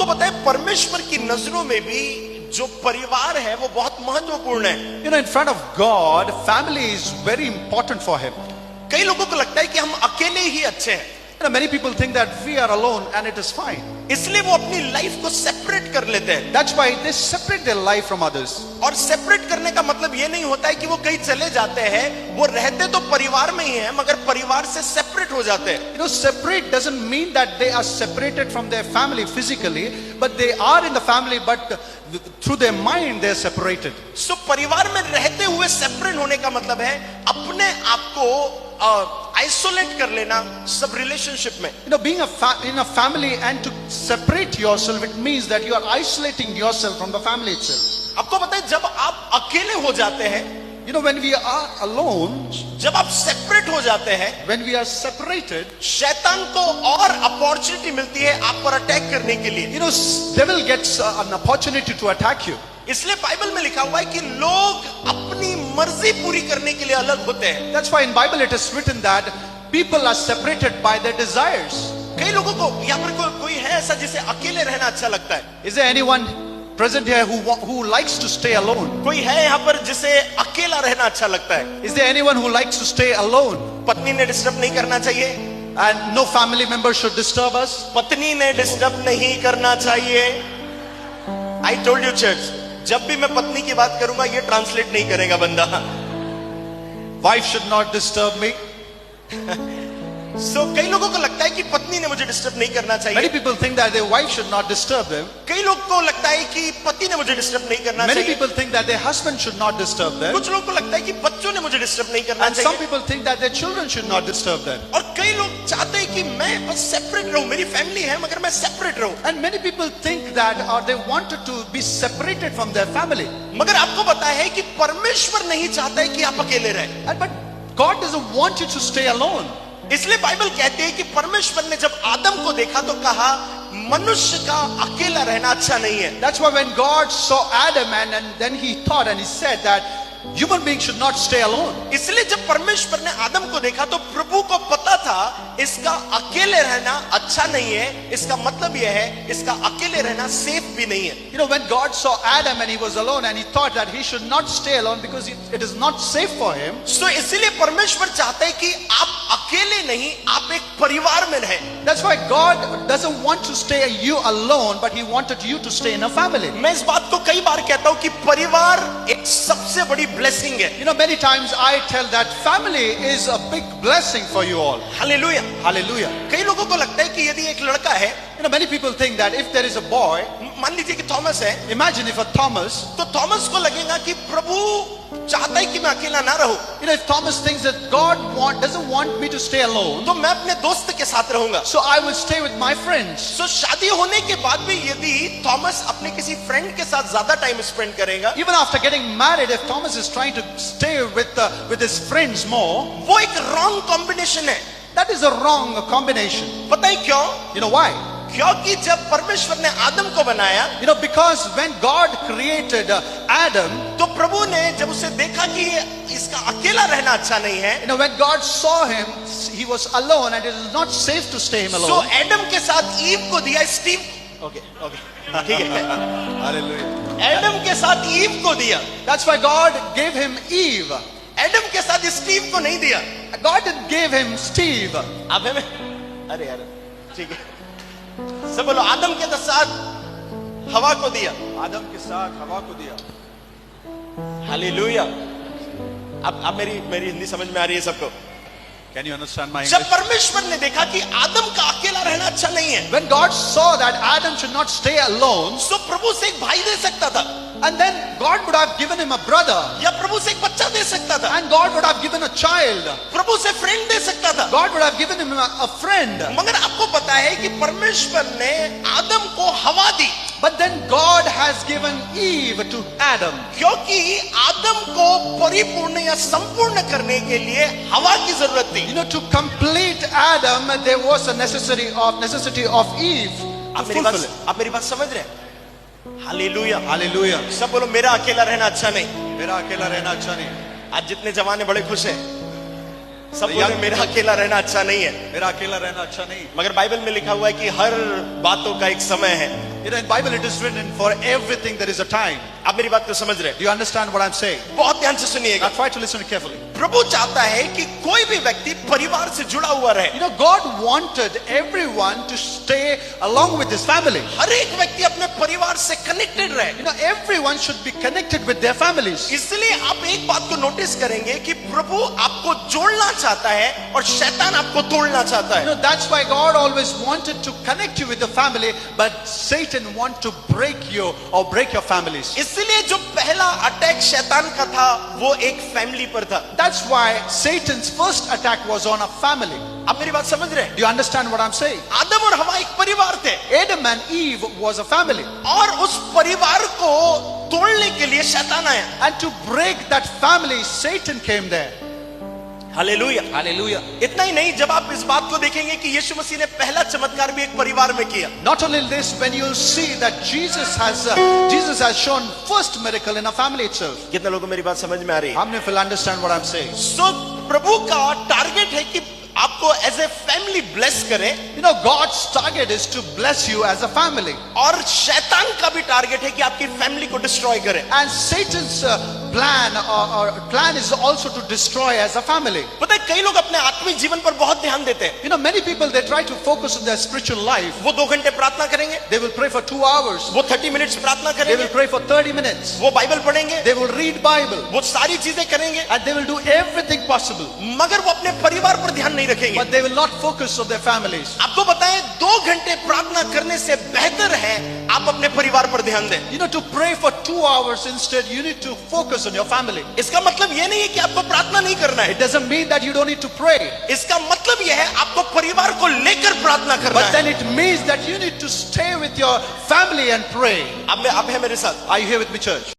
पता है परमेश्वर की नजरों में भी जो परिवार है वो बहुत महत्वपूर्ण है. You know, in front of God, family is very important for him. कई लोगों को लगता है कि हम अकेले ही अच्छे हैं. You know, many people think that we are alone and it is fine. इसलिए वो अपनी लाइफ को सेपरेट कर लेते हैं. That's why they separate their life from others. और सेपरेट करने का मतलब ये नहीं होता है कि वो कहीं चले जाते हैं. वो रहते तो परिवार में ही हैं मगर परिवार से सेपरेट हो जाते हैं. You know, separate doesn't mean that they are separated from their family physically, but they are in the family, but through their mind they are separated. सो परिवार में रहते हुए सेपरेट होने का मतलब है अपने आप को आइसोलेट कर लेना सब रिलेशनशिप में. You know, being in a family and to separate yourself, it means that you are isolating yourself from the family itself. आपको पता है जब आप अकेले हो जाते हैं, You know, when we are alone, जब आप सेपरेट हो जाते हैं, when we are separated, शैतान को और अपॉर्चुनिटी मिलती है आप पर अटैक करने के लिए. you know, devil gets an opportunity to attack you. इसलिए बाइबल में लिखा हुआ है कि लोग अपनी मर्जी पूरी करने के लिए अलग होते हैं. That's why in Bible it is written that people are separated by their desires. कई लोगों को यहाँ पर कोई है ऐसा जिसे अकेले रहना अच्छा लगता है. Is there anyone present here who likes to stay alone? कोई है यहाँ पर जिसे अकेला रहना अच्छा लगता है. Is there anyone who likes to stay alone? पत्नी ने डिस्टर्ब नहीं करना चाहिए. And no family member should disturb us? पत्नी ने डिस्टर्ब नहीं करना चाहिए. I told you church, जब भी मैं पत्नी की बात करूंगा ये ट्रांसलेट नहीं करेगा बंदा. Wife should not disturb me. सो कई लोगों को लगता है कि पत्नी ने मुझे डिस्टर्ब नहीं करना Many चाहिए. people think that their wife should not disturb them. कई लोग को लगता है कि पति ने मुझे डिस्टर्ब नहीं करना Many चाहिए. people think that their husband should not disturb them. कुछ लोगों को लगता है कि बच्चों ने मुझे डिस्टर्ब नहीं करना And some चाहिए. people think that their children should not disturb them. और कई लोग चाहते हैं कि मैं बस सेपरेट रहूं. मेरी फैमिली है मगर मैं सेपरेट रहूं. And many people think that or they wanted to be separated from their family. मगर आपको पता है कि परमेश्वर नहीं चाहता है कि आप अकेले रहें. But God doesn't want you to stay alone. इसलिए बाइबल कहती है कि परमेश्वर ने जब आदम को देखा तो कहा मनुष्य का अकेला रहना अच्छा नहीं है. That's why when God saw Adam and then he thought and he said that human beings should not stay alone. इसलिए जब परमेश्वर ने आदम को देखा तो प्रभु को पता था इसका अकेले रहना अच्छा नहीं है. इसका मतलब यह है इसका अकेले रहना सेफ भी नहीं है. You know, when God saw Adam and he was alone and he thought that he should not stay alone because it is not safe for him. सो इसलिए परमेश्वर चाहता है कि आप अकेले नहीं आप एक परिवार में रहें. That's why God doesn't want to stay you alone, but he wanted you to stay in a family. मैं इस बात को कई बार कहता हूं कि परिवार एक सबसे बड़ी ब्लेसिंग है. You know, many times I tell that family is a big blessing for you all. Hallelujah. Hallelujah. कई लोगों को लगता है कि यदि एक लड़का है, You know, many people think that if there is a boy, मान लीजिए कि थॉमस है, imagine if a Thomas, तो थॉमस को लगेगा कि प्रभु चाहता है कि मैं अकेला ना रहूं, you know, if Thomas thinks that God doesn't want me to stay alone, तो मैं अपने दोस्त के साथ रहूंगा. so I will stay with my friends. सो शादी होने के बाद भी यदि थॉमस अपने किसी फ्रेंड के साथ ज्यादा टाइम स्पेंड करेगा, Even after getting married, if Thomas is trying to stay with his friends more, वो एक रॉन्ग कॉम्बिनेशन है. that is a wrong combination. पता है क्यों? You know why? क्योंकि जब परमेश्वर ने आदम को बनाया You know, because when God created Adam, तो प्रभु ने जब उसे देखा कि इसका अकेला रहना अच्छा नहीं है, you know, when God saw him, he was alone and it is not safe to stay him so alone. Adam के साथ ईव को दिया. Steve Okay, okay. ठीक है, Hallelujah. एडम के साथ ईव को दिया. That's why God gave him Eve. Adam के साथ स्टीव को नहीं दिया. God didn't give him Steve. अब हमें अरे यार ठीक है सब बोलो आदम के साथ हवा को दिया. आदम के साथ हवा को दिया. हालेलुया. अब मेरी हिंदी समझ में आ रही है सबको. Can you understand my जब English? परमेश्वर ने देखा कि आदम का अकेला रहना अच्छा नहीं है, When God saw that Adam should not stay alone, तो प्रभु से एक भाई दे सकता था, and then God would have given him a brother, या प्रभु से एक बच्चा दे सकता था, and God would have given a child, प्रभु से फ्रेंड दे सकता था. God would have given him a friend. मगर आपको पता है कि परमेश्वर ने आदम को हवा दी, But then God has given Eve to Adam. क्योंकि आदम को परिपूर्ण या संपूर्ण करने के लिए हवा की जरूरत थी. You know, to complete Adam, there was a necessity of Eve to fulfill it. आप मेरी बात समझ रहे हैं? हालेलुया. Hallelujah. सब बोलो मेरा अकेला रहना अच्छा नहीं. मेरा अकेला रहना अच्छा नहीं. आज जितने जवान हैं बड़े खुश हैं. सब बोले मेरा अकेला रहना अच्छा नहीं है, मेरा अकेला रहना अच्छा नहीं। मगर बाइबल में लिखा हुआ है कि हर बातों का एक समय है। You know, in Bible it is written, for everything there is a time. आप मेरी बात को समझ रहे हैं? Do you understand what I'm saying? बहुत ध्यान से सुनिएगा। Now try to listen carefully. प्रभु चाहता है कि कोई भी व्यक्ति परिवार से जुड़ा हुआ रहे। You know, God wanted everyone to stay along with his family. हर एक व्यक्ति अपने परिवार से कनेक्टेड रहे। You know, everyone should be connected with their families. इसलिए आप एक बात को नोटिस करेंगे कि प्रभु आपको जोड़ना चाहता है और शैतान आपको तोड़ना चाहता You है। know, that's why God always wanted to connect you with the family, but Satan want to break you or break your families. इसलिए जो पहला अटैक शैतान का था वो एक फैमिली पर था। That's why Satan's first attack was on a family. आप मेरी बात समझ रहे हैं? Do you understand what I'm saying? आदम और हवा एक परिवार थे Adam and Eve was a family. और उस परिवार को तोड़ने के लिए शैतान आया। And to break that family, Satan came there. Hallelujah. Hallelujah. इतना ही नहीं, जब आप इस बात को देखेंगे कि यीशु मसीह ने पहला चमत्कार भी एक परिवार में किया। Not only this, when you'll see that Jesus has shown first miracle in a family itself. कितने लोगों को मेरी बात समझ में आ रही है? How many will understand what I'm saying? सो प्रभु का टारगेट है कि आपको एज ए फैमिली ब्लेस करे, You know, God's target is to bless you as a family. और शैतान का भी टारगेट है कि आपकी फैमिली को डिस्ट्रॉय करे। And Satan's plan is also to destroy as a family. पता है कई लोग अपने आत्मिक जीवन पर बहुत ध्यान देते हैं। You know, many people, they try to focus on their spiritual life. वो 2 घंटे प्रार्थना करेंगे, They will pray for 2 hours. वो 30 मिनट्स प्रार्थना They will करेंगे, pray for 30 minutes. वो बाइबल पढ़ेंगे, They will read Bible. वो सारी चीजें करेंगे, And they will do everything possible. मगर वो अपने परिवार पर ध्यान नहीं रखेंगे। But they will not focus on their families. आपको बताएं 2 घंटे प्रार्थना करने से बेहतर है आप अपने परिवार पर ध्यान दें। You know, to pray for 2 hours instead, you need to focus on your family. इसका मतलब ये नहीं है कि आपको प्रार्थना नहीं करना It है। doesn't mean that you don't need to pray. इसका मतलब ये है आपको परिवार को लेकर प्रार्थना करना But then है। it means that you need to stay with your family and pray. आप है मेरे साथ? Are you here with me, church?